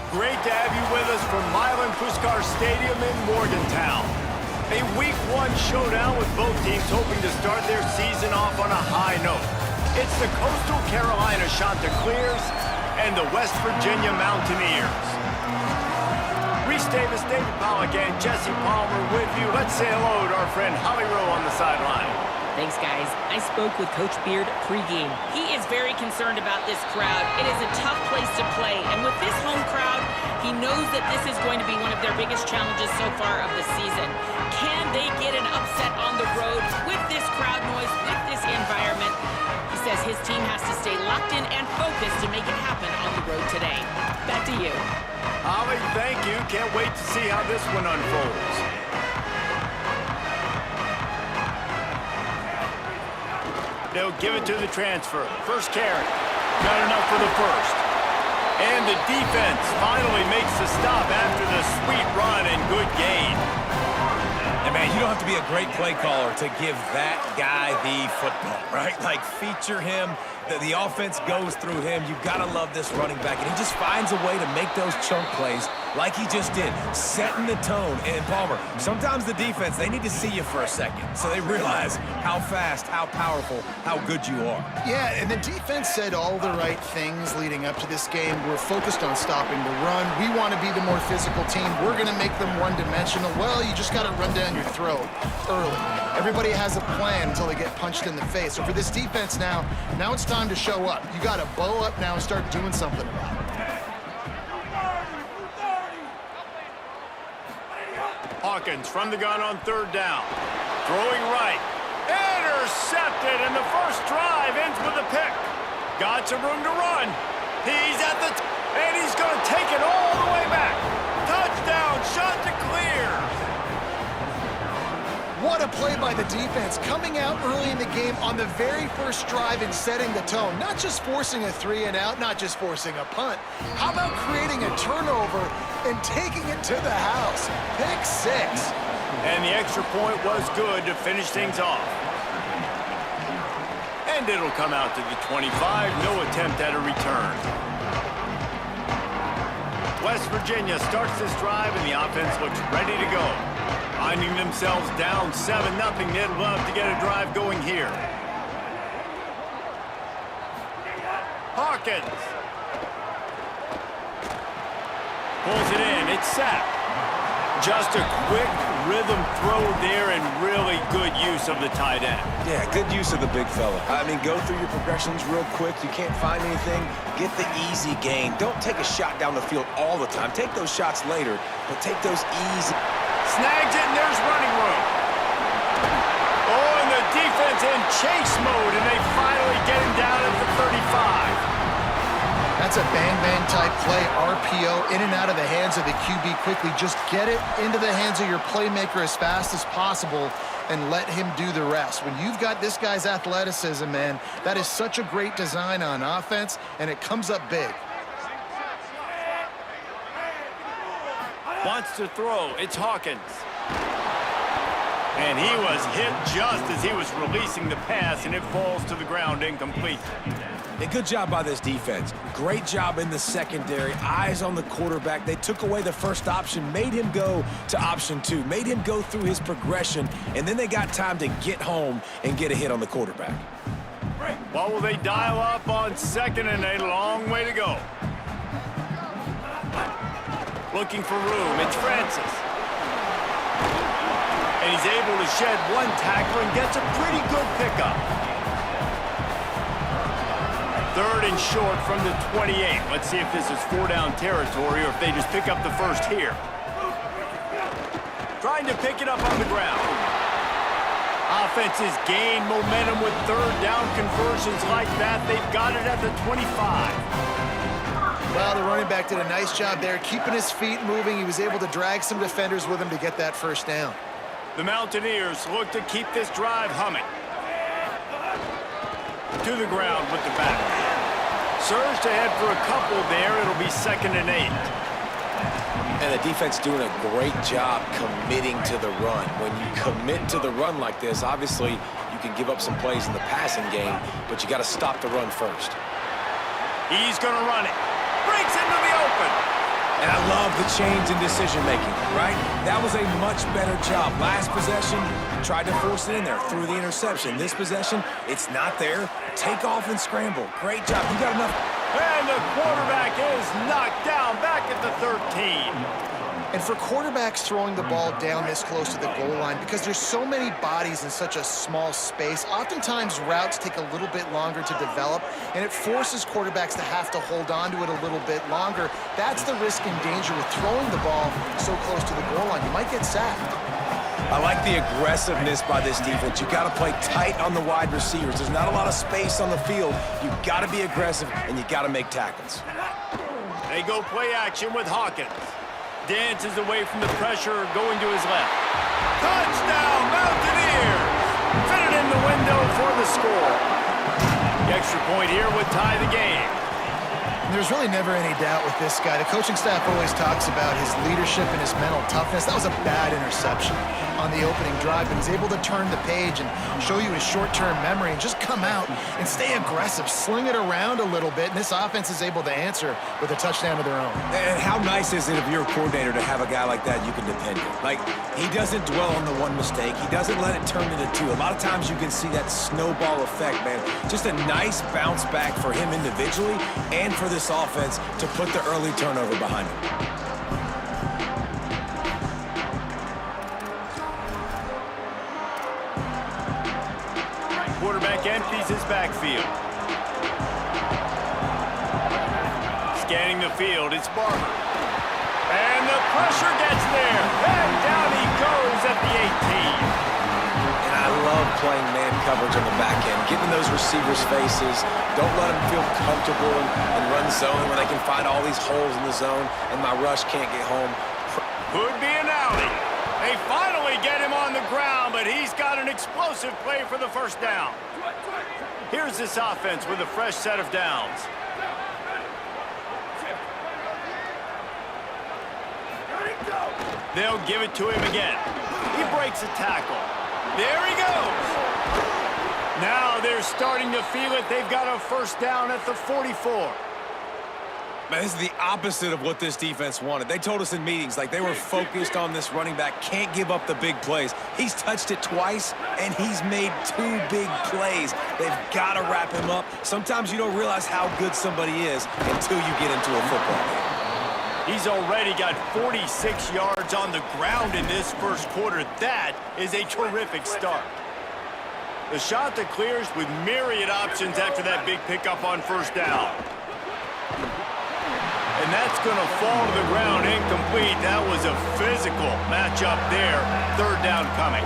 Great to have you with us from Milan Puskar Stadium in Morgantown. A Week 1 showdown with both teams hoping to start their season off on a high note. It's the Coastal Carolina Chanticleers and the West Virginia Mountaineers. Reese Davis, David Pollack, and Jesse Palmer with you. Let's say hello to our friend Holly Rowe on the sideline. Thanks, guys. I spoke with Coach Beard pregame. He is very concerned about this crowd. It is a tough place to play, and with this home crowd, he knows that this is going to be one of their biggest challenges so far of the season. Can they get an upset on the road with this crowd noise, with this environment? He says his team has to stay locked in and focused to make it happen on the road today. Back to you. Holly, thank you. Can't wait to see how this one unfolds. They'll give it to the transfer. First carry. Got enough for the first. And the defense finally makes the stop after the sweet run and good gain. And man, you don't have to be a great play caller to give that guy the football, right? Like, feature him. The offense goes through him. You've got to love this running back. And he just finds a way to make those chunk plays like he just did, setting the tone. And Palmer, sometimes the defense, they need to see you for a second so they realize how fast, how powerful, how good you are. Yeah, and the defense said all the right things leading up to this game. We're focused on stopping the run. We want to be the more physical team. We're going to make them one-dimensional. Well, you just got to run down your throat early. Everybody has a plan until they get punched in the face. So for this defense now it's time to show up. You got to bow up now and start doing something about it. Hawkins from the gun on third down. Throwing right. Intercepted, and the first drive ends with a pick. Got some room to run. He's at the and he's going to take it all the way back. Touchdown, Chanticleers. What a play by the defense, coming out early in the game on the very first drive and setting the tone. Not just forcing a 3-and-out, not just forcing a punt. How about creating a turnover and taking it to the house? Pick 6. And the extra point was good to finish things off. And it'll come out to the 25. No attempt at a return. West Virginia starts this drive, and the offense looks ready to go. Finding themselves down 7-0, they'd love to get a drive going here. Hawkins. Pulls it in, it's set. Just a quick rhythm throw there and really good use of the tight end. Yeah, good use of the big fella. I mean, go through your progressions real quick. You can't find anything. Get the easy gain. Don't take a shot down the field all the time. Take those shots later, but take those easy. Snags it, and there's running room. Oh, and the defense in chase mode, and they finally get him down at the 35. That's a bang-bang type play, RPO, in and out of the hands of the QB quickly. Just get it into the hands of your playmaker as fast as possible and let him do the rest. When you've got this guy's athleticism, man, that is such a great design on offense, and it comes up big. Wants to throw. It's Hawkins. And he was hit just as he was releasing the pass, and it falls to the ground incomplete. A good job by this defense. Great job in the secondary. Eyes on the quarterback. They took away the first option, made him go to option 2, made him go through his progression, and then they got time to get home and get a hit on the quarterback. What will they dial up on 2nd and a long way to go? Looking for room. It's Francis. And he's able to shed one tackle and gets a pretty good pickup. 3rd and short from the 28. Let's see if this is 4-down territory or if they just pick up the first here. Trying to pick it up on the ground. Offenses gain momentum with 3rd down conversions like that. They've got it at the 25. Well, the running back did a nice job there, keeping his feet moving. He was able to drag some defenders with him to get that first down. The Mountaineers look to keep this drive humming. To the ground with the back. Surged ahead for a couple there. It'll be 2nd and 8. And the defense doing a great job committing to the run. When you commit to the run like this, obviously you can give up some plays in the passing game, but you got to stop the run first. He's going to run it. Breaks into the open. And I love the change in decision-making, right? That was a much better job. Last possession, tried to force it in there, threw the interception. This possession, it's not there. Take off and scramble. Great job. You got enough. And the quarterback is knocked down back at the 13. And for quarterbacks throwing the ball down this close to the goal line, because there's so many bodies in such a small space, oftentimes routes take a little bit longer to develop, and it forces quarterbacks to have to hold on to it a little bit longer. That's the risk and danger with throwing the ball so close to the goal line. You might get sacked. I like the aggressiveness by this defense. You got to play tight on the wide receivers. There's not a lot of space on the field. You got to be aggressive, and you got to make tackles. They go play action with Hawkins. Dances away from the pressure, going to his left. Touchdown, Mountaineers! Fitted in the window for the score. The extra point here would tie the game. There's really never any doubt with this guy. The coaching staff always talks about his leadership and his mental toughness. That was a bad interception on the opening drive, but he's able to turn the page and show you his short-term memory and just come out and stay aggressive, sling it around a little bit, and this offense is able to answer with a touchdown of their own. And how nice is it if you're a coordinator to have a guy like that you can depend on? Like, he doesn't dwell on the one mistake. He doesn't let it turn into two. A lot of times you can see that snowball effect, man. Just a nice bounce back for him individually and for this offense to put the early turnover behind him. Quarterback empties his backfield. Scanning the field, it's Barber. And the pressure gets there. And down he goes at the 18. And I love playing man coverage on the back end, getting those receivers' faces. Don't let them feel comfortable and run zone where they can find all these holes in the zone and my rush can't get home. Could be an alley. They finally get him on the ground, but he's got an explosive play for the first down. Here's this offense with a fresh set of downs. They'll give it to him again. He breaks a tackle. There he goes. Now they're starting to feel it. They've got a first down at the 44. Man, this is the opposite of what this defense wanted. They told us in meetings, like they were focused on this running back, can't give up the big plays. He's touched it twice, and he's made 2 big plays. They've got to wrap him up. Sometimes you don't realize how good somebody is until you get into a football game. He's already got 46 yards on the ground in this first quarter. That is a terrific start. The shot that clears with myriad options after that big pickup on first down. And that's going to fall to the ground incomplete. That was a physical matchup there. Third down coming.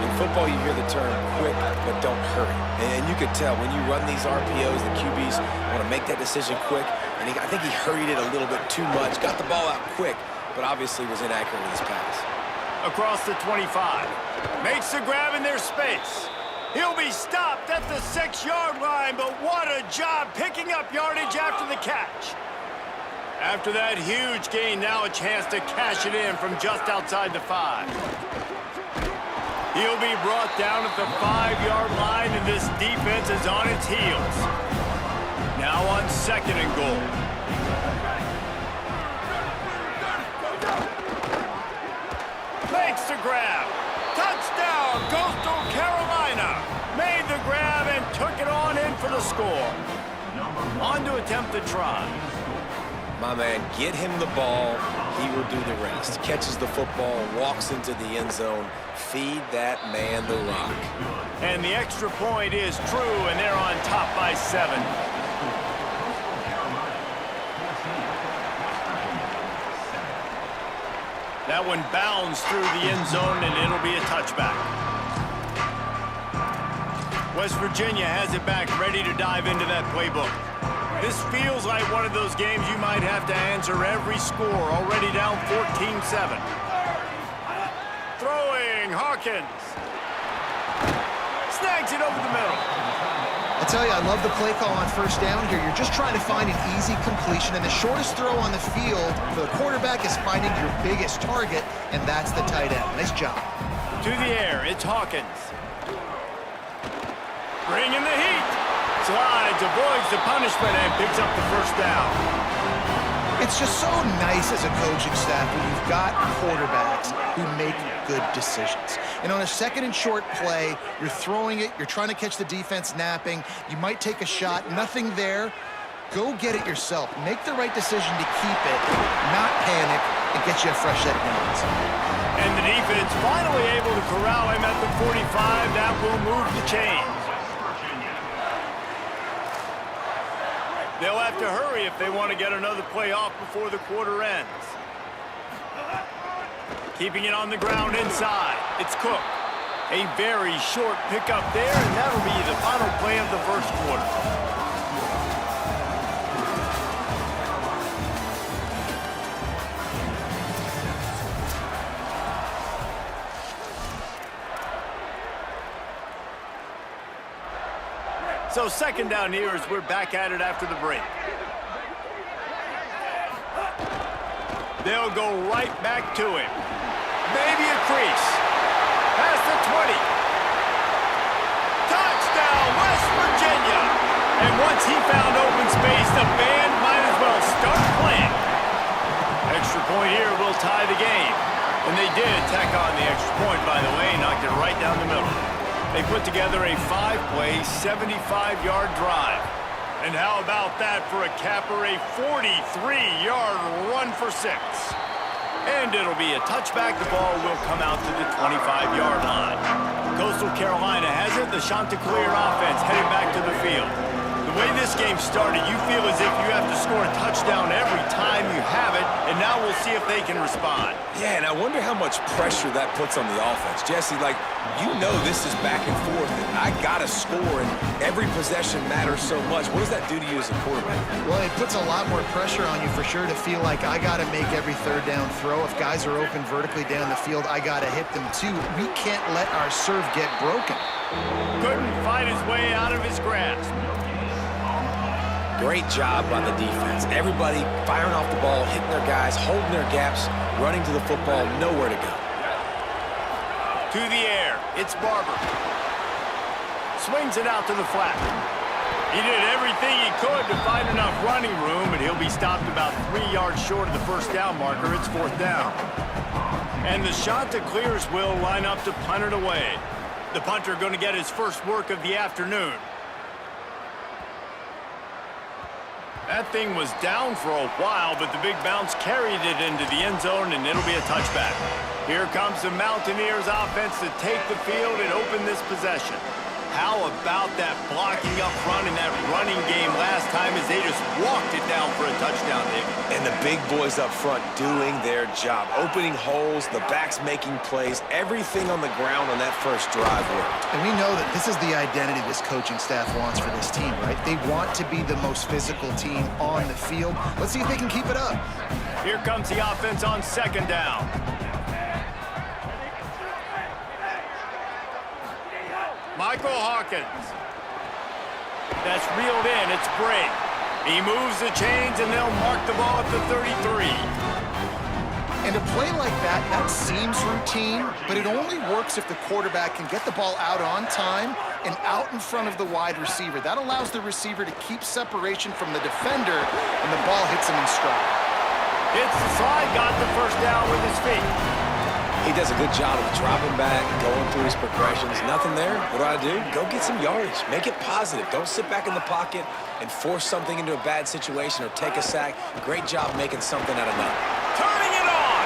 In football, you hear the term quick, but don't hurry. And you could tell when you run these RPOs, the QBs want to make that decision quick. And I think he hurried it a little bit too much. Got the ball out quick, but obviously was inaccurate with his pass. Across the 25. Makes the grab in their space. He'll be stopped at the 6-yard line, but what a job picking up yardage after the catch. After that huge gain, now a chance to cash it in from just outside the 5. He'll be brought down at the 5-yard line, and this defense is on its heels. Now on 2nd and goal. Makes the grab. Touchdown, Coastal Carolina. Made the grab and took it on in for the score. On to attempt the try. My man, get him the ball. He will do the rest. Catches the football, walks into the end zone. Feed that man the rock. And the extra point is true, and they're on top by 7. That one bounds through the end zone, and it'll be a touchback. West Virginia has it back, ready to dive into that playbook. This feels like one of those games you might have to answer every score. Already down 14-7. Throwing, Hawkins. Snags it over the middle. I tell you, I love the play call on first down here. You're just trying to find an easy completion, and the shortest throw on the field for the quarterback is finding your biggest target, and that's the tight end. Nice job. To the air, it's Hawkins. Bringing the heat. Slides, avoids the punishment, and picks up the first down. It's just so nice as a coaching staff when you've got quarterbacks who make good decisions. And on a second and short play, you're throwing it, you're trying to catch the defense napping, you might take a shot, nothing there. Go get it yourself. Make the right decision to keep it, not panic, and get you a fresh set of hands. And the defense finally able to corral him at the 45. That will move the chains. They'll have to hurry if they want to get another play off before the quarter ends. Keeping it on the ground inside. It's Cook. A very short pickup there, and that'll be the final play of the first quarter. So second down here as we're back at it after the break. They'll go right back to him. Maybe a crease. Past the 20. Touchdown, West Virginia. And once he found open space, the band might as well start playing. Extra point here will tie the game. And they did tack on the extra point, by the way, knocked it right down the middle. They put together a 5-play, 75-yard drive. And how about that for a capper, a 43-yard run for 6. And it'll be a touchback. The ball will come out to the 25-yard line. Coastal Carolina has it. The Chanticleer offense heading back to the field. The way this game started, you feel as if you have to score a touchdown every time you have it, and now we'll see if they can respond. Yeah, and I wonder how much pressure that puts on the offense. Jesse, like, you know this is back and forth, and I got to score, and every possession matters so much. What does that do to you as a quarterback? Well, it puts a lot more pressure on you for sure to feel like I got to make every third down throw. If guys are open vertically down the field, I got to hit them too. We can't let our serve get broken. Couldn't fight his way out of his grasp. Great job by the defense. Everybody firing off the ball, hitting their guys, holding their gaps, running to the football, nowhere to go. To the air, it's Barber. Swings it out to the flat. He did everything he could to find enough running room, but he'll be stopped about 3 yards short of the first down marker. It's fourth down. And the Chanticleers will line up to punt it away. The punter going to get his first work of the afternoon. That thing was down for a while, but the big bounce carried it into the end zone, and it'll be a touchback. Here comes the Mountaineers offense to take the field and open this possession. How about that blocking up front in that running game last time as they just walked it down for a touchdown, David? And the big boys up front doing their job, opening holes, the backs making plays, everything on the ground on that first drive worked. And we know that this is the identity this coaching staff wants for this team, right? They want to be the most physical team on the field. Let's see if they can keep it up. Here comes the offense on second down. Michael Hawkins. That's reeled in. It's Bray. He moves the chains, and they'll mark the ball at the 33. And a play like that, that seems routine, but it only works if the quarterback can get the ball out on time and out in front of the wide receiver. That allows the receiver to keep separation from the defender, and the ball hits him in stride. It's the slide, got the first down with his feet. He does a good job of dropping back, going through his progressions. Nothing there. What do? Go get some yardage. Make it positive. Don't sit back in the pocket and force something into a bad situation or take a sack. Great job making something out of nothing. Turning it on.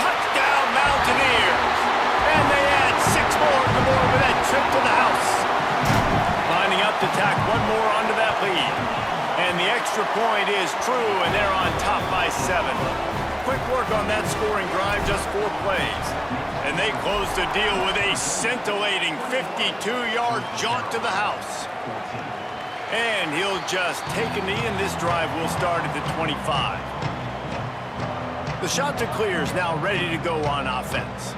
Touchdown, Mountaineers. And they add 6 more to the board with that trip to the house. Lining up to tack one more onto that lead. And the extra point is true, and they're on top by 7. Quick work on that scoring drive, just 4 plays. And they close the deal with a scintillating 52-yard jaunt to the house. And he'll just take a knee, and this drive will start at the 25. The Chanticleers now ready to go on offense.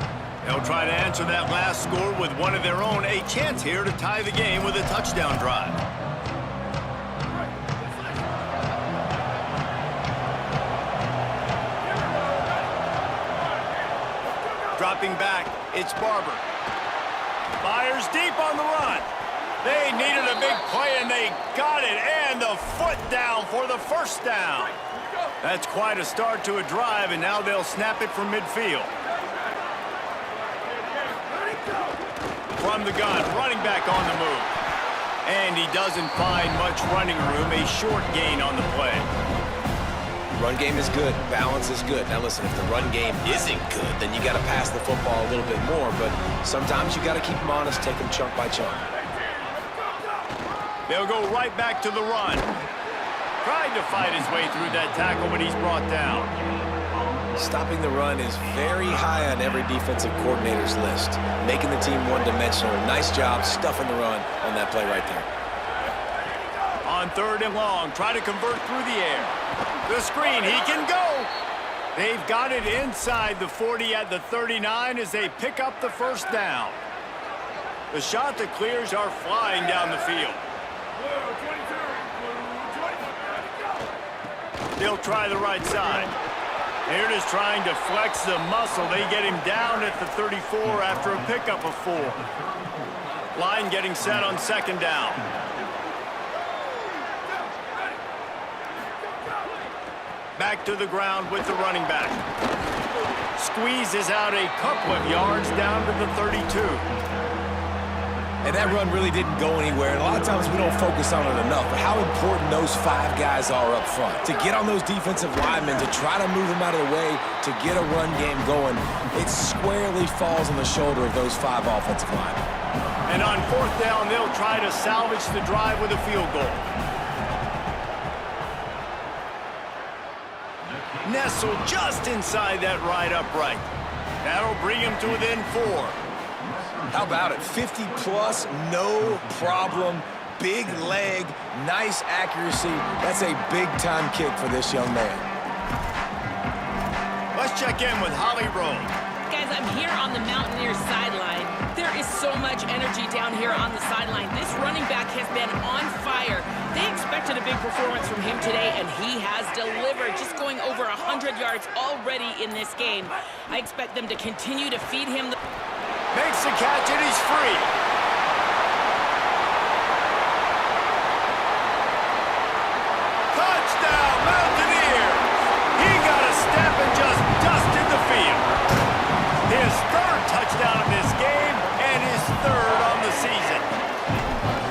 They'll try to answer that last score with one of their own, a chance here to tie the game with a touchdown drive. Dropping back, it's Barber. Fires deep on the run. They needed a big play, and they got it, and a foot down for the first down. That's quite a start to a drive, and now they'll snap it from midfield. From the gun, running back on the move. And he doesn't find much running room, a short gain on the play. Run game is good. Balance is good. Now listen, if the run game isn't good, then you got to pass the football a little bit more. But sometimes you got to keep them honest, take them chunk by chunk. They'll go right back to the run. Tried to fight his way through that tackle, but he's brought down. Stopping the run is very high on every defensive coordinator's list. Making the team one-dimensional. Nice job stuffing the run on that play right there. On 3rd and long, try to convert through the air. The screen, he can go. They've got it inside the 40 at the 39 as they pick up the first down. The shot that clears are flying down the field. They'll try the right side. They're just trying to flex the muscle. They get him down at the 34 after a pickup of 4. Line getting set on 2nd down. Back to the ground with the running back. Squeezes out a couple of yards down to the 32. And that run really didn't go anywhere. And a lot of times we don't focus on it enough. But how important those 5 guys are up front. To get on those defensive linemen, to try to move them out of the way, to get a run game going, it squarely falls on the shoulder of those 5 offensive linemen. And on 4th down, they'll try to salvage the drive with a field goal. Nestled just inside that right upright. That'll bring him to within 4. How about it? 50-plus, no problem. Big leg, nice accuracy. That's a big-time kick for this young man. Let's check in with Holly Rowe. Guys, I'm here on the Mountaineers sideline. There is so much energy down here on the sideline. This running back has been on fire. They expected a big performance from him today, and he has delivered, just going over 100 yards already in this game. I expect them to continue to feed him. Makes the catch, and he's free. Touchdown, Mountaineers! He got a step and just dusted the field. His 3rd touchdown of this game, and his 3rd on the season.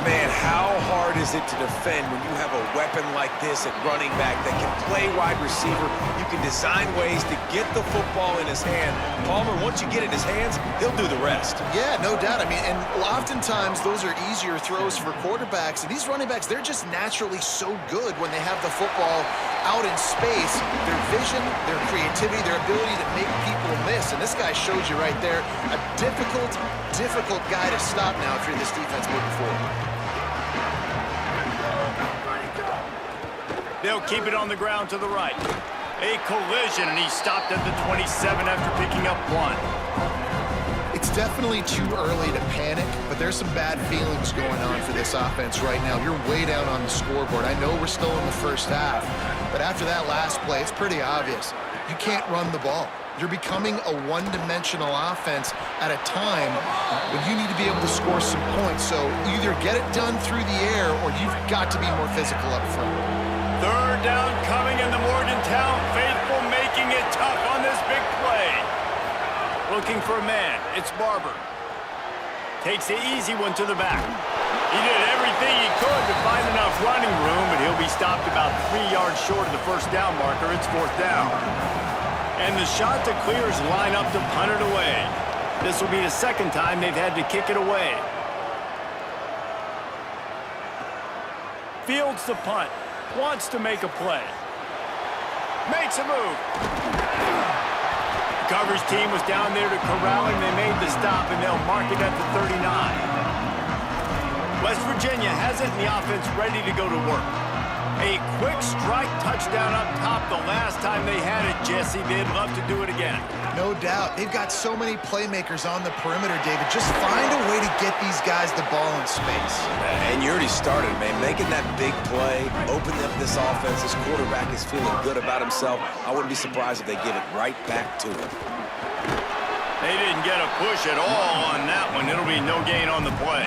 Man, how hard is it to defend when you have a weapon like this at running back that can play wide receiver? You can design ways to get the football in his hand. Palmer, once you get it in his hands, he'll do the rest. Yeah, no doubt. I mean, and oftentimes those are easier throws for quarterbacks. And these running backs, they're just naturally so good when they have the football out in space. Their vision, their creativity, their ability to make people miss. And this guy showed you right there, a difficult guy to stop now if you're this defense moving forward. They'll keep it on the ground to the right. A collision, and he stopped at the 27 after picking up 1. It's definitely too early to panic, but there's some bad feelings going on for this offense right now. You're way down on the scoreboard. I know we're still in the first half, but after that last play, it's pretty obvious. You can't run the ball. You're becoming a one-dimensional offense at a time when you need to be able to score some points. So either get it done through the air or you've got to be more physical up front. 3rd down coming in the Morgantown faithful, making it tough on this big play. Looking for a man. It's Barber. Takes the easy one to the back. He did everything he could to find enough running room, but he'll be stopped about 3 yards short of the first down marker. It's 4th down. And the shot that clears line up to punt it away. This will be the 2nd time they've had to kick it away. Fields the punt. Wants to make a play. Makes a move. The coverage team was down there to corral him. They made the stop, and they'll mark it at the 39. West Virginia has it, and the offense ready to go to work. A quick strike touchdown up top the last time they had it, Jesse. They'd love to do it again. No doubt. They've got so many playmakers on the perimeter, David. Just find a way to get these guys the ball in space. And you already started, man. Making that big play, opening up this offense. This quarterback is feeling good about himself. I wouldn't be surprised if they give it right back to him. They didn't get a push at all on that one. It'll be no gain on the play.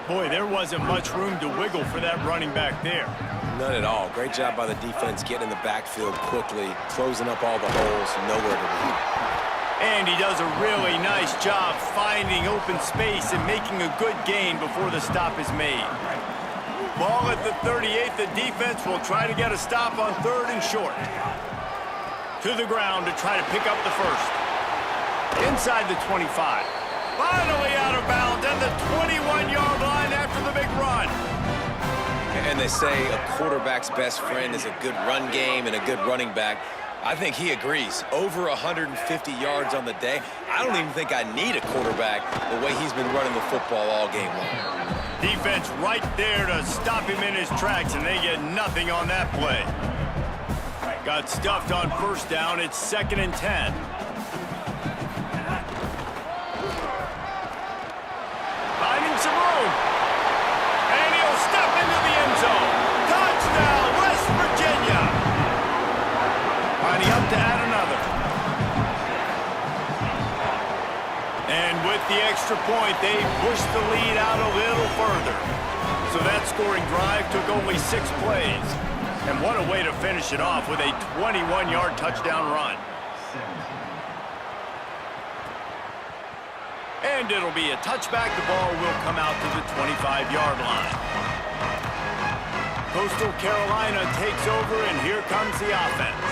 Boy, there wasn't much room to wiggle for that running back there. None at all. Great job by the defense getting in the backfield quickly, closing up all the holes, nowhere to be. And he does a really nice job finding open space and making a good gain before the stop is made. Ball at the 38, the defense will try to get a stop on 3rd and short. To the ground to try to pick up the first. Inside the 25. Finally out of bounds at the 21-yard line after the big run. And they say a quarterback's best friend is a good run game and a good running back. I think he agrees. Over 150 yards on the day. I don't even think I need a quarterback the way he's been running the football all game long. Defense right there to stop him in his tracks, and they get nothing on that play. Got stuffed on 1st down. It's 2nd and 10. Finding some room. And he'll step into the end zone. Touchdown, West Virginia. Lining up to add another. And with the extra point, they pushed the lead out a little further. So that scoring drive took only 6 plays. And what a way to finish it off with a 21-yard touchdown run. And it'll be a touchback. The ball will come out to the 25-yard line. Coastal Carolina takes over, and here comes the offense.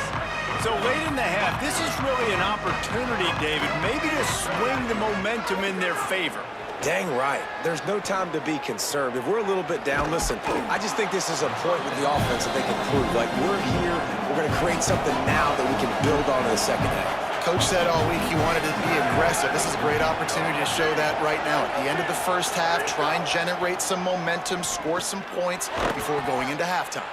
So late in the half, this is really an opportunity, David, maybe to swing the momentum in their favor. Dang right. There's no time to be concerned. If we're a little bit down, listen, I just think this is a point with the offense that they can prove. Like, we're here, we're going to create something now that we can build on in the second half. Coach said all week he wanted to be aggressive. This is a great opportunity to show that right now. At the end of the first half, try and generate some momentum, score some points before going into halftime.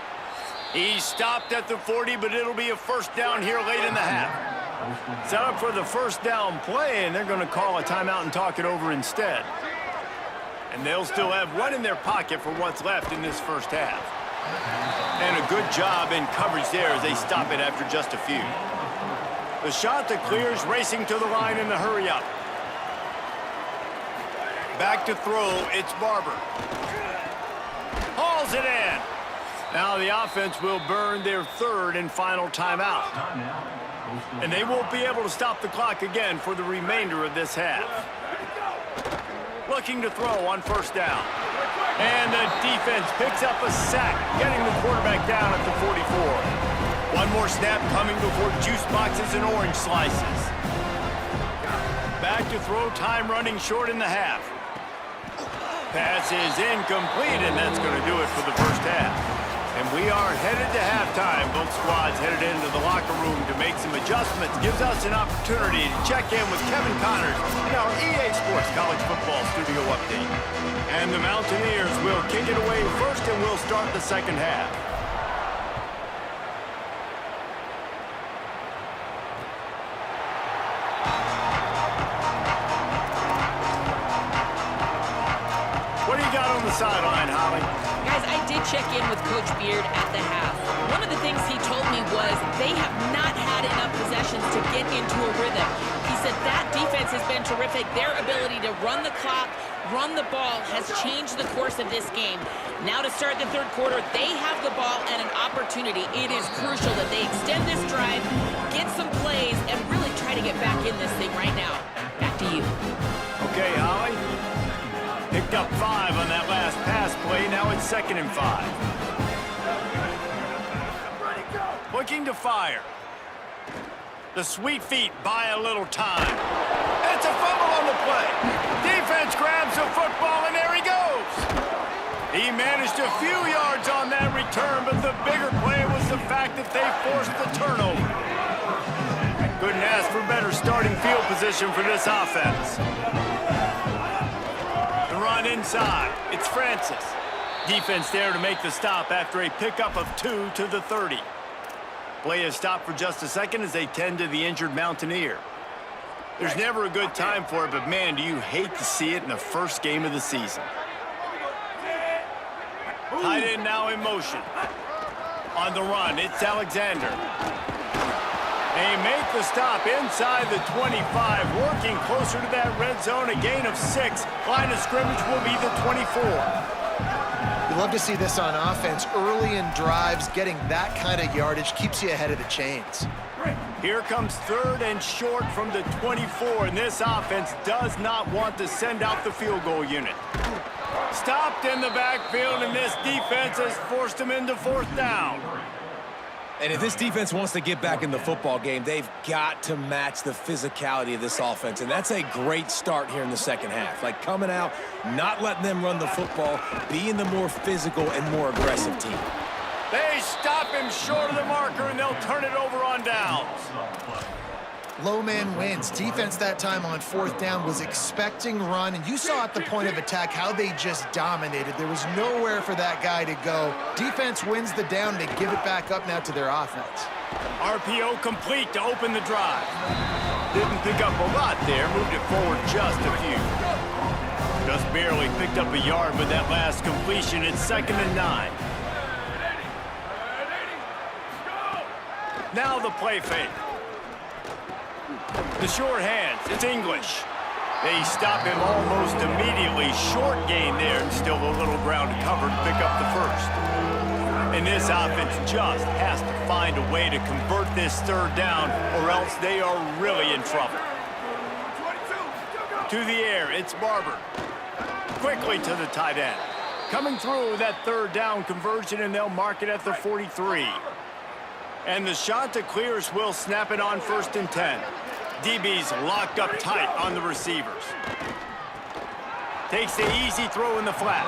He stopped at the 40, but it'll be a 1st down here late in the half. Set up for the 1st down play, and they're going to call a timeout and talk it over instead. And they'll still have one in their pocket for what's left in this 1st half. And a good job in coverage there as they stop it after just a few. The shot that clears, racing to the line in the hurry-up. Back to throw, it's Barber. Hauls it in. Now the offense will burn their 3rd and final timeout. And they won't be able to stop the clock again for the remainder of this half. Looking to throw on 1st down. And the defense picks up a sack, getting the quarterback down at the 44. One more snap coming before juice boxes and orange slices. Back to throw, time running short in the half. Pass is incomplete, and that's going to do it for the 1st half. And we are headed to halftime. Both squads headed into the locker room to make some adjustments. Gives us an opportunity to check in with Kevin Connors in our EA Sports College Football Studio Update. And the Mountaineers will kick it away first, and we'll start the 2nd half. What do you got on the sideline, Holly? Guys, I did check in with Coach Beard at the half. One of the things he told me was they have not had enough possessions to get into a rhythm. He said that defense has been terrific. Their ability to run the clock, run the ball has changed the course of this game. Now to start the 3rd quarter, they have the ball and an opportunity. It is crucial that they extend this drive, get some plays, and really try to get back in this thing right now. Back to you. Okay, Holly. Picked up 5 on that last pass play. Now it's 2nd and 5. Looking to fire. The sweet feet buy a little time. It's a fumble on the play. Defense grabs the football, and there he goes. He managed a few yards on that return, but the bigger play was the fact that they forced the turnover. Couldn't ask for better starting field position for this offense. Run inside. It's Francis. Defense there to make the stop after a pickup of 2 to the 30. Play is stopped for just a second as they tend to the injured Mountaineer. There's never a good time for it, but man, do you hate to see it in the first game of the season. Tight end now in motion. On the run, it's Alexander. They make the stop inside the 25, working closer to that red zone, a gain of 6. Line of scrimmage will be the 24. You love to see this on offense. Early in drives, getting that kind of yardage keeps you ahead of the chains. Here comes 3rd and short from the 24, and this offense does not want to send out the field goal unit. Stopped in the backfield, and this defense has forced him into 4th down. And if this defense wants to get back in the football game, they've got to match the physicality of this offense. And that's a great start here in the second half. Like coming out, not letting them run the football, being the more physical and more aggressive team. They stop him short of the marker, and they'll turn it over on downs. Low man wins. Defense that time on 4th down was expecting run, and you saw at the point of attack how they just dominated. There was nowhere for that guy to go. Defense wins the down. They give it back up now to their offense. RPO complete to open the drive. Didn't pick up a lot there. Moved it forward just a few. Just barely picked up a yard with that last completion. It's 2nd and 9. Now the play fake. The short hands, it's English. They stop him almost immediately. Short gain there, and still a little ground to cover to pick up the 1st. And this offense just has to find a way to convert this 3rd down, or else they are really in trouble. To the air, it's Barber. Quickly to the tight end. Coming through with that 3rd down conversion, and they'll mark it at the 43. And the shot to clears will snap it on 1st and 10. DB's locked up tight on the receivers. Takes the easy throw in the flat.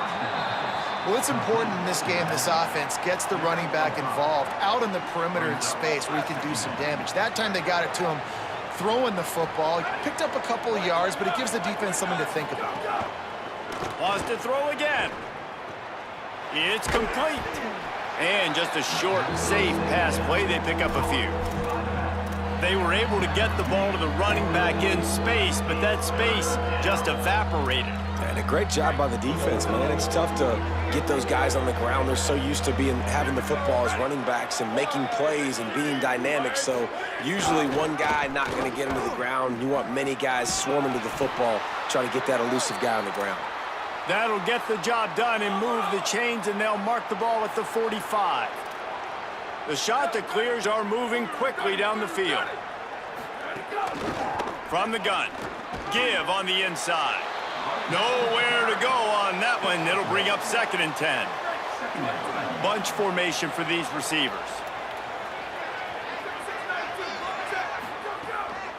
Well, it's important in this game this offense gets the running back involved out on the perimeter in space where he can do some damage. That time they got it to him throwing the football. He picked up a couple of yards, but it gives the defense something to think about. Wants to throw again. It's complete. And just a short, safe pass play, they pick up a few. They were able to get the ball to the running back in space, but that space just evaporated. And a great job by the defense, man. It's tough to get those guys on the ground. They're so used to having the football as running backs and making plays and being dynamic. So usually one guy not going to get him to the ground. You want many guys swarming to the football, trying to get that elusive guy on the ground. That'll get the job done and move the chains, and they'll mark the ball at the 45. The shot to clears are moving quickly down the field. From the gun, give on the inside. Nowhere to go on that one. It'll bring up 2nd and 10. Bunch formation for these receivers.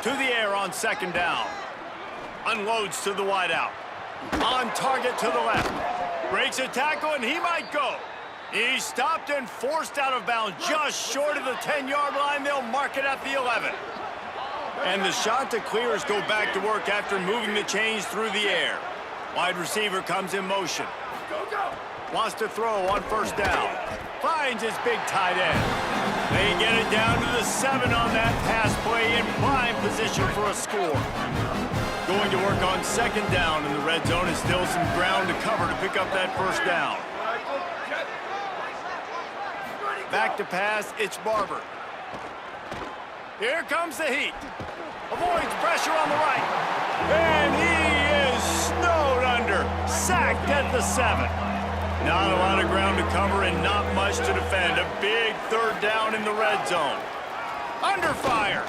To the air on 2nd down. Unloads to the wideout. On target to the left. Breaks a tackle, and he might go. He's stopped and forced out of bounds just short of the 10-yard line. They'll mark it at the 11. And the shot to clears go back to work after moving the chains through the air. Wide receiver comes in motion. Wants to throw on 1st down. Finds his big tight end. They get it down to the 7 on that pass play in prime position for a score. Going to work on 2nd down, and the red zone is still some ground to cover to pick up that 1st down. Back to pass, it's Barber. Here comes the heat. Avoids pressure on the right. And he is snowed under. Sacked at the 7. Not a lot of ground to cover and not much to defend. A big 3rd down in the red zone. Under fire.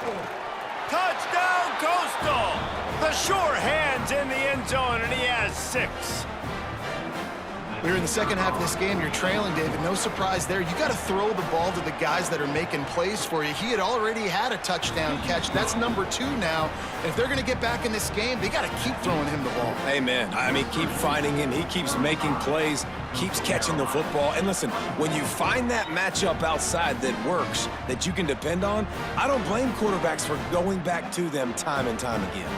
Touchdown, Coastal. The sure hands in the end zone, and he has 6. We're in the second half of this game. You're trailing, David. No surprise there. You got to throw the ball to the guys that are making plays for you. He had already had a touchdown catch. That's number 2 now. And if they're going to get back in this game, they got to keep throwing him the ball. Amen. I mean, keep finding him. He keeps making plays, keeps catching the football. And listen, when you find that matchup outside that works, that you can depend on, I don't blame quarterbacks for going back to them time and time again.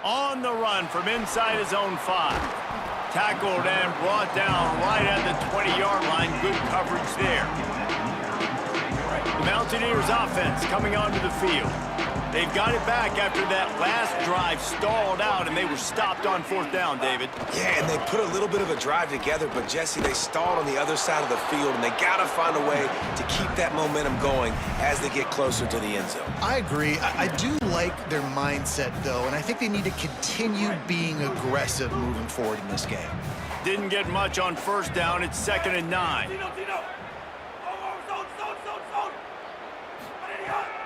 On the run from inside his own 5. Tackled and brought down right at the 20-yard line. Good coverage there. The Mountaineers offense coming onto the field. They've got it back after that last drive stalled out, and they were stopped on 4th down, David. Yeah, and they put a little bit of a drive together, but, Jesse, they stalled on the other side of the field, and they got to find a way to keep that momentum going as they get closer to the end zone. I agree. I do like their mindset, though, and I think they need to continue being aggressive moving forward in this game. Didn't get much on 1st down. It's 2nd and 9.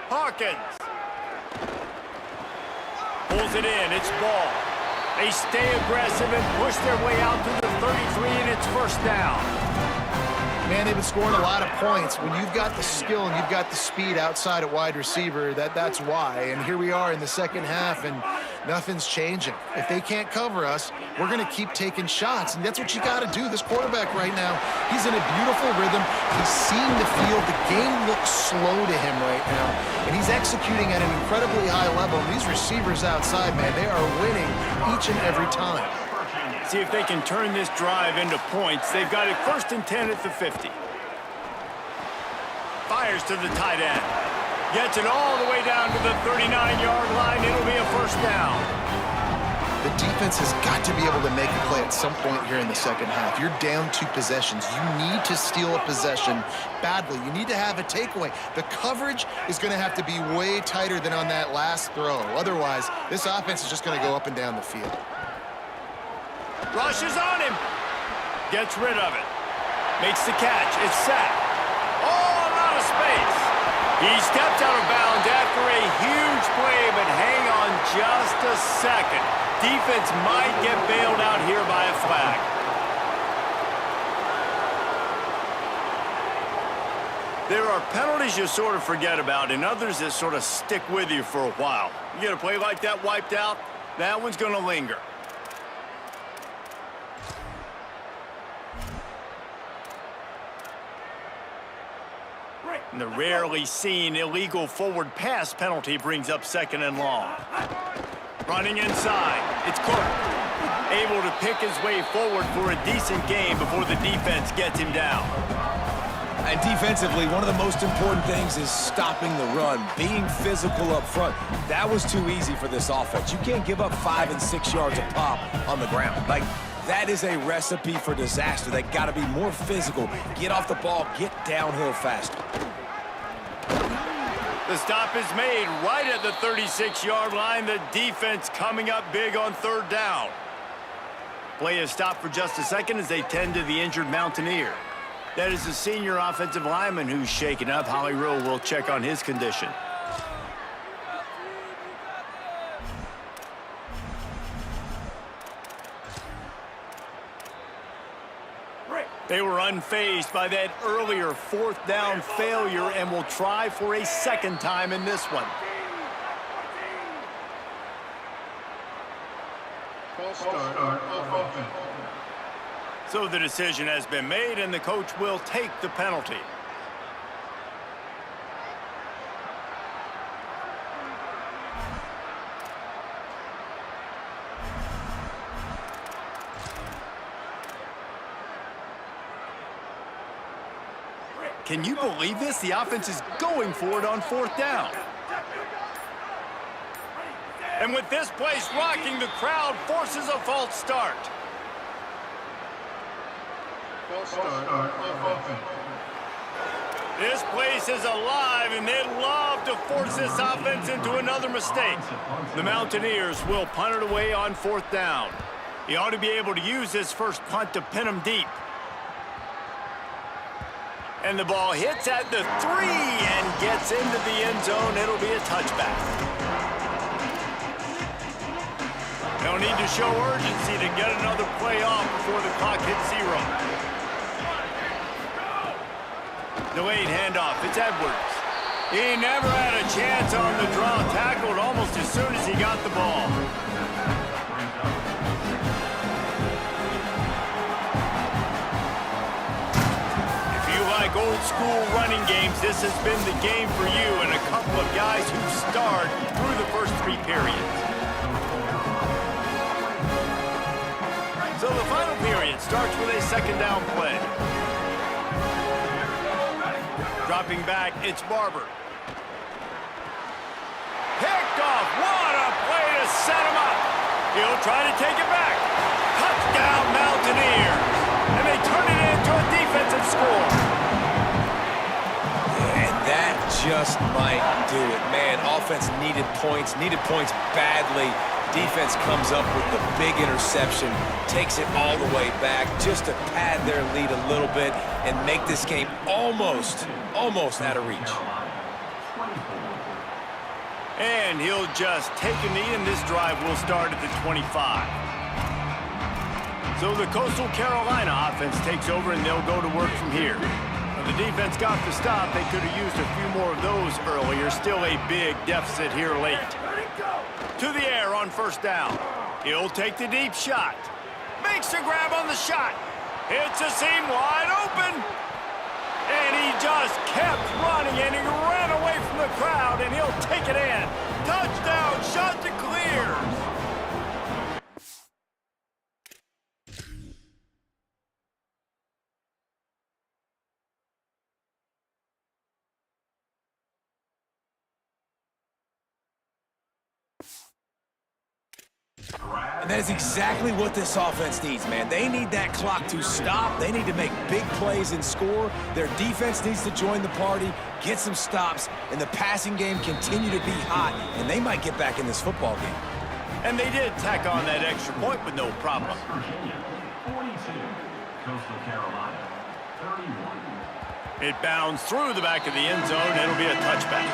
Hawkins pulls it in. It's ball. They stay aggressive and push their way out to the 33, and it's 1st down. Man, they've been scoring a lot of points. When you've got the skill and you've got the speed outside at wide receiver, that's why. And here we are in the second half, and nothing's changing. If they can't cover us, we're going to keep taking shots, and that's what you got to do. This quarterback right now, he's in a beautiful rhythm. He's seeing the field. The game looks slow to him right now, and he's executing at an incredibly high level. And these receivers outside, man, they are winning each and every time. See if they can turn this drive into points. They've got it 1st and 10 at the 50. Fires to the tight end. Gets it all the way down to the 39-yard line. It'll be a 1st down. The defense has got to be able to make a play at some point here in the second half. You're down 2 possessions. You need to steal a possession badly. You need to have a takeaway. The coverage is going to have to be way tighter than on that last throw. Otherwise, this offense is just going to go up and down the field. Rushes on him. Gets rid of it. Makes the catch. It's sacked. Oh, a lot of space. He stepped out of bounds after a huge play, but hang on just a second. Defense might get bailed out here by a flag. There are penalties you sort of forget about and others that sort of stick with you for a while. You get a play like that wiped out, that one's going to linger. And the rarely seen illegal forward pass penalty brings up 2nd and long. Running inside, it's Cook. Able to pick his way forward for a decent game before the defense gets him down. And defensively, one of the most important things is stopping the run, being physical up front. That was too easy for this offense. You can't give up 5 and 6 yards a pop on the ground. Like, that is a recipe for disaster. They got to be more physical, get off the ball, get downhill faster. The stop is made right at the 36-yard line. The defense coming up big on 3rd down. Play is stopped for just a second as they tend to the injured Mountaineer. That is the senior offensive lineman who's shaken up. Holly Rowe will check on his condition. They were unfazed by that earlier 4th down failure and will try for a 2nd time in this one. So the decision has been made and the coach will take the penalty. Can you believe this? The offense is going for it on 4th down. And with this place rocking, the crowd forces a false start. This place is alive, and they love to force this offense into another mistake. The Mountaineers will punt it away on 4th down. He ought to be able to use this first punt to pin him deep. And the ball hits at the 3 and gets into the end zone. It'll be a touchback. They'll need to show urgency to get another play off before the clock hits 0. Delayed handoff. It's Edwards. He never had a chance on the draw. Tackled almost as soon as he got the ball. Like old school running games, this has been the game for you and a couple of guys who've starred through the first 3 periods. So the final period starts with a 2nd down play. Dropping back, it's Barber. Picked off. What a play to set him up. He'll try to take it back. Touchdown, Mountaineers. And they turn it into a defensive score. And that just might do it. Man, offense needed points badly. Defense comes up with the big interception, takes it all the way back just to pad their lead a little bit and make this game almost out of reach. And he'll just take a knee, and this drive will start at the 25. So the Coastal Carolina offense takes over, and they'll go to work from here. When the defense got the stop, they could have used a few more of those earlier. Still a big deficit here late. To the air on first down. He'll take the deep shot. Makes the grab on the shot. Hits a seam wide open. And he just kept running, and he ran away from the crowd, and he'll take it in. Touchdown, shot to clear. And that is exactly what this offense needs, man. They need that clock to stop. They need to make big plays and score. Their defense needs to join the party, get some stops, and the passing game continue to be hot, and they might get back in this football game. And they did tack on that extra point with no problem. Virginia, 42. Coastal Carolina, 31. It bounds through the back of the end zone. It'll be a touchback.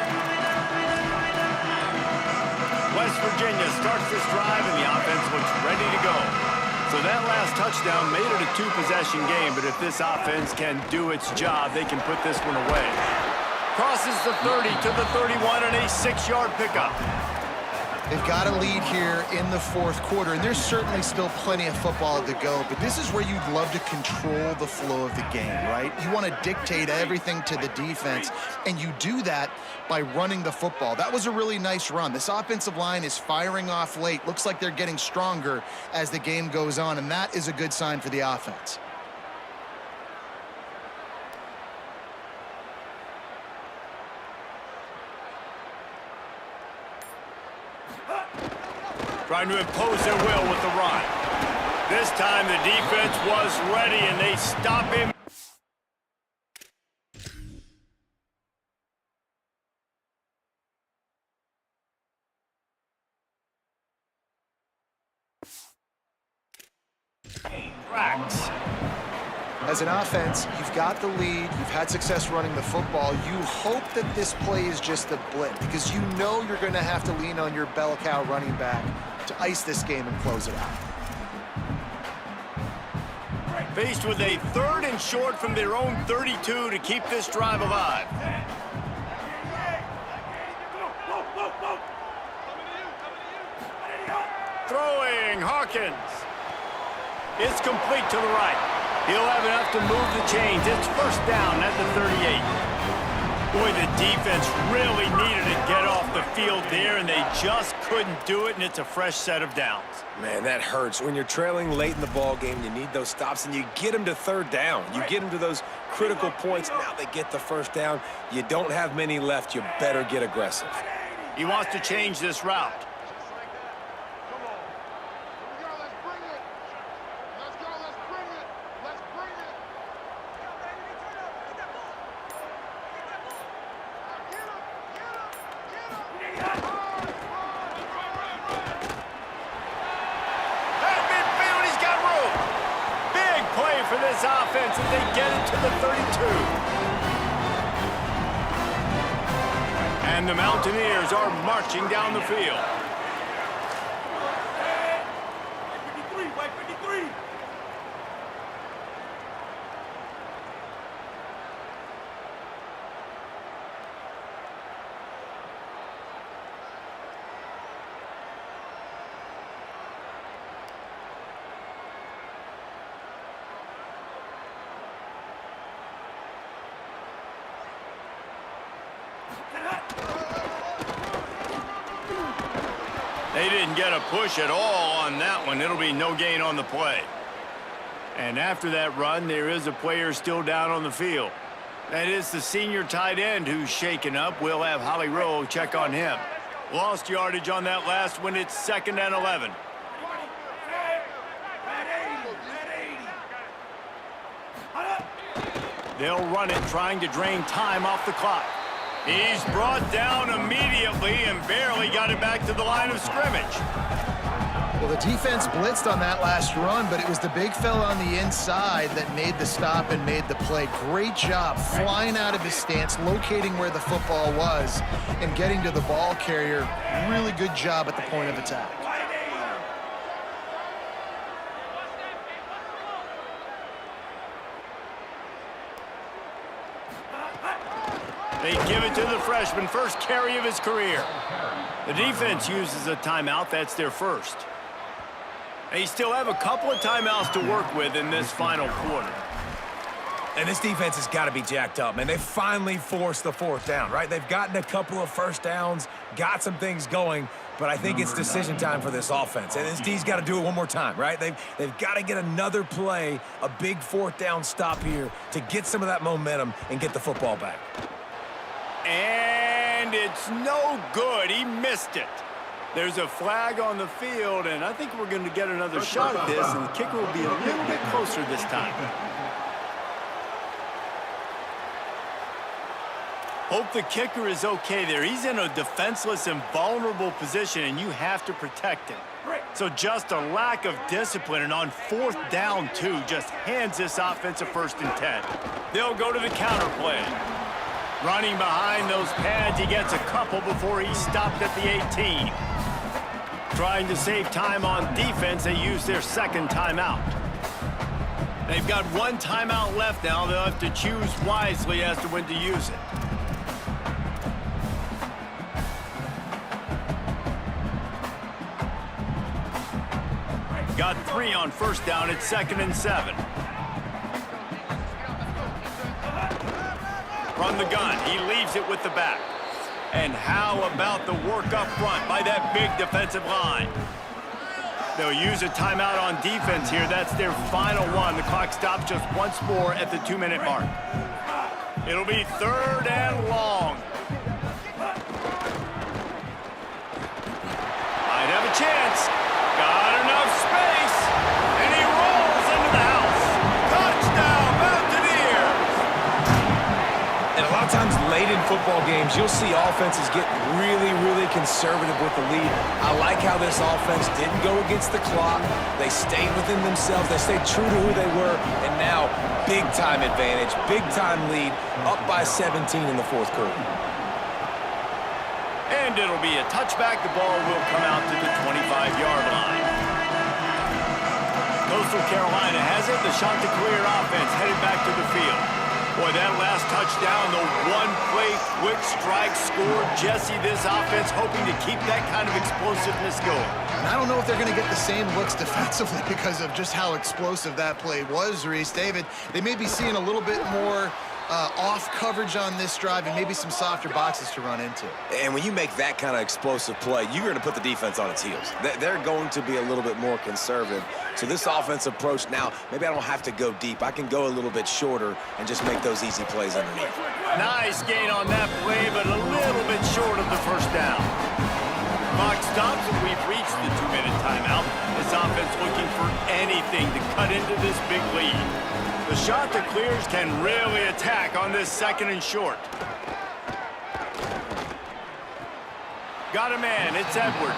West Virginia starts this drive, and the offense looks ready to go. So that last touchdown made it a two-possession game, but if this offense can do its job, they can put this one away. Crosses the 30 to the 31 and a 6-yard pickup. They've got a lead here in the fourth quarter, and there's certainly still plenty of football to go, but this is where you'd love to control the flow of the game, right? You want to dictate everything to the defense, and you do that by running the football. That was a really nice run. This offensive line is firing off late. Looks like they're getting stronger as the game goes on, and that is a good sign for the offense. Trying to impose their will with the run. This time the defense was ready, and they stop him. Tracks. As an offense, you've got the lead, you've had success running the football. You hope that this play is just a blip because you know you're going to have to lean on your bell cow running back to ice this game and close it out. Faced with a 3rd and short from their own 32 to keep this drive alive. Throwing Hawkins. It's complete to the right. He'll have enough to move the chains. It's first down at the 38. Boy, the defense really needed to get off the field there, and they just couldn't do it, and it's a fresh set of downs. Man, that hurts. When you're trailing late in the ball game, you need those stops, and you get them to 3rd down. You get them to those critical points. Now they get the first down. You don't have many left. You better get aggressive. He wants to change this route. For this offense as they get it to the 32. And the Mountaineers are marching down the field. They didn't get a push at all on that one. It'll be no gain on the play. And after that run, there is a player still down on the field. That is the senior tight end who's shaken up. We'll have Holly Rowe check on him. Lost yardage on that last one. It's 2nd and 11. They'll run it, trying to drain time off the clock. He's brought down immediately and barely got it back to the line of scrimmage. Well, the defense blitzed on that last run, but it was the big fella on the inside that made the stop and made the play. Great job flying out of his stance, locating where the football was, and getting to the ball carrier. Really good job at the point of attack. They give it to the freshman, first carry of his career. The defense uses a timeout. That's their first. They still have a couple of timeouts to work with in this final quarter. And this defense has got to be jacked up, man. They finally forced the 4th down, right? They've gotten a couple of first downs, got some things going, but I think it's decision time for this offense. And this D's got to do it one more time, right? They've got to get another play, a big 4th down stop here to get some of that momentum and get the football back. And it's no good. He missed it. There's a flag on the field, and I think we're going to get another shot at this, and the kicker will be a little bit closer this time. Hope the kicker is okay there. He's in a defenseless and vulnerable position, and you have to protect him. So just a lack of discipline, and on 4th down, too, just hands this offense a 1st and 10. They'll go to the counter play. Running behind those pads, he gets a couple before he's stopped at the 18. Trying to save time on defense, they use their 2nd timeout. They've got 1 timeout left now. They'll have to choose wisely as to when to use it. Got 3 on 1st down. It's 2nd and 7. From the gun, he leaves it with the back. And how about the work up front by that big defensive line? They'll use a timeout on defense here. That's their final one. The clock stops just once more at the 2-minute mark. It'll be 3rd and long. Might have a chance. Got enough space. And he rolls into the house. Touchdown, Mountaineers! And a lot of times late in football games, you'll see offenses get really, really conservative with the lead. I like how this offense didn't go against the clock. They stayed within themselves. They stayed true to who they were. And now, big-time advantage, big-time lead, up by 17 in the 4th quarter. And it'll be a touchback. The ball will come out to the 25-yard line. Coastal Carolina has it. The Chanticleer offense headed back to the field. Boy, that last touchdown, the one-play quick strike score. Jesse, this offense hoping to keep that kind of explosiveness going. And I don't know if they're going to get the same looks defensively because of just how explosive that play was, Reese. David, they may be seeing a little bit more off coverage on this drive and maybe some softer boxes to run into. And when you make that kind of explosive play, you're going to put the defense on its heels. They're going to be a little bit more conservative. So this offensive approach now, maybe I don't have to go deep. I can go a little bit shorter and just make those easy plays underneath. Nice gain on that play, but a little bit short of the 1st down. Clock stops and we've reached the 2-minute timeout. This offense looking for anything to cut into this big lead. The Chanticleers can really attack on this 2nd and short. Got a man, it's Edwards.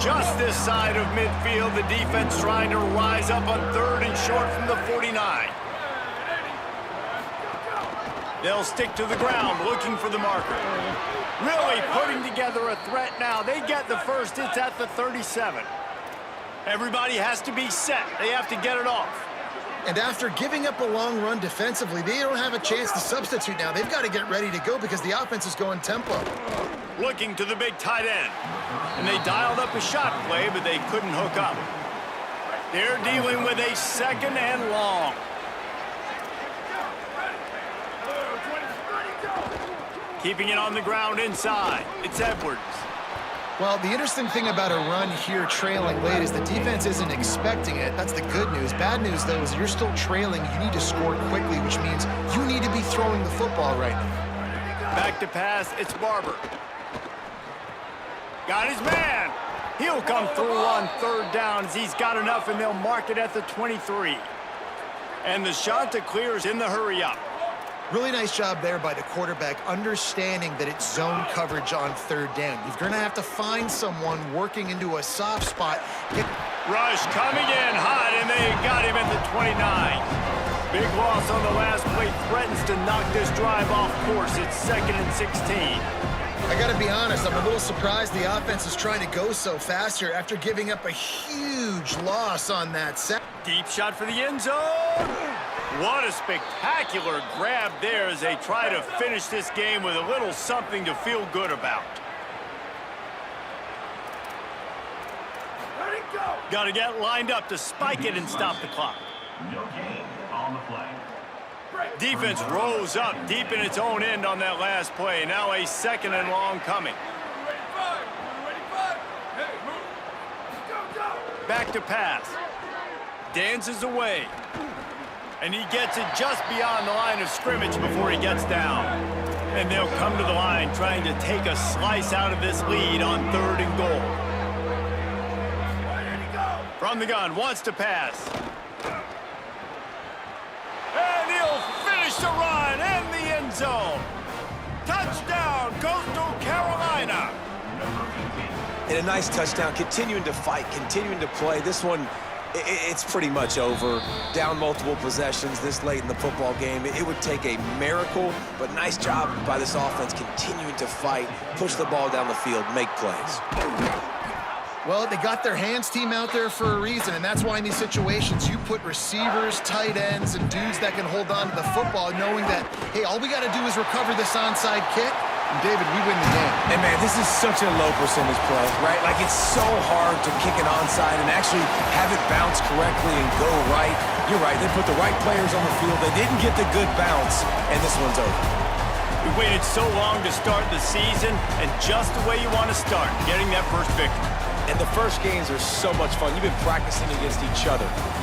Just this side of midfield, the defense trying to rise up on 3rd and short from the 49. They'll stick to the ground, looking for the marker. Really putting together a threat now. They get the first, it's at the 37. Everybody has to be set. They have to get it off. And after giving up a long run defensively, they don't have a chance to substitute now. They've got to get ready to go because the offense is going tempo. Looking to the big tight end. And they dialed up a shot play, but they couldn't hook up. They're dealing with a 2nd and long. Keeping it on the ground inside. It's Edwards. Well, the interesting thing about a run here trailing late is the defense isn't expecting it. That's the good news. Bad news, though, is you're still trailing. You need to score quickly, which means you need to be throwing the football right now. Back to pass, it's Barber. Got his man. He'll come through on third downs. He's got enough, and they'll mark it at the 23. And the shot to clear is in the hurry up. Really nice job there by the quarterback, understanding that it's zone coverage on third down. You're going to have to find someone working into a soft spot. Rush coming in hot, and they got him at the 29. Big loss on the last play, threatens to knock this drive off course. It's 2nd and 16. I got to be honest, I'm a little surprised the offense is trying to go so fast here after giving up a huge loss on that set. Deep shot for the end zone. What a spectacular grab there as they try to finish this game with a little something to feel good about. Got to get lined up to spike it and stop the clock. No gain on the play. Defense rose up deep in its own end on that last play. Now a 2nd and long coming. Back to pass. Dances away. And he gets it just beyond the line of scrimmage before he gets down. And they'll come to the line trying to take a slice out of this lead on 3rd and goal. From the gun, wants to pass. And he'll finish the run in the end zone. Touchdown, Coastal Carolina. And a nice touchdown, continuing to fight, continuing to play. This one, it's pretty much over. Down multiple possessions this late in the football game. It would take a miracle, but nice job by this offense continuing to fight, push the ball down the field, make plays. Well, they got their hands team out there for a reason, and that's why in these situations you put receivers, tight ends, and dudes that can hold on to the football, knowing that, hey, all we got to do is recover this onside kick, and David, we win the game. And man, this is such a low percentage play, right? Like, it's so hard to kick it onside and actually have it bounce correctly and go right. You're right, they put the right players on the field. They didn't get the good bounce, and this one's over. We waited so long to start the season, and just the way you want to start, getting that first victory. And the first games are so much fun. You've been practicing against each other.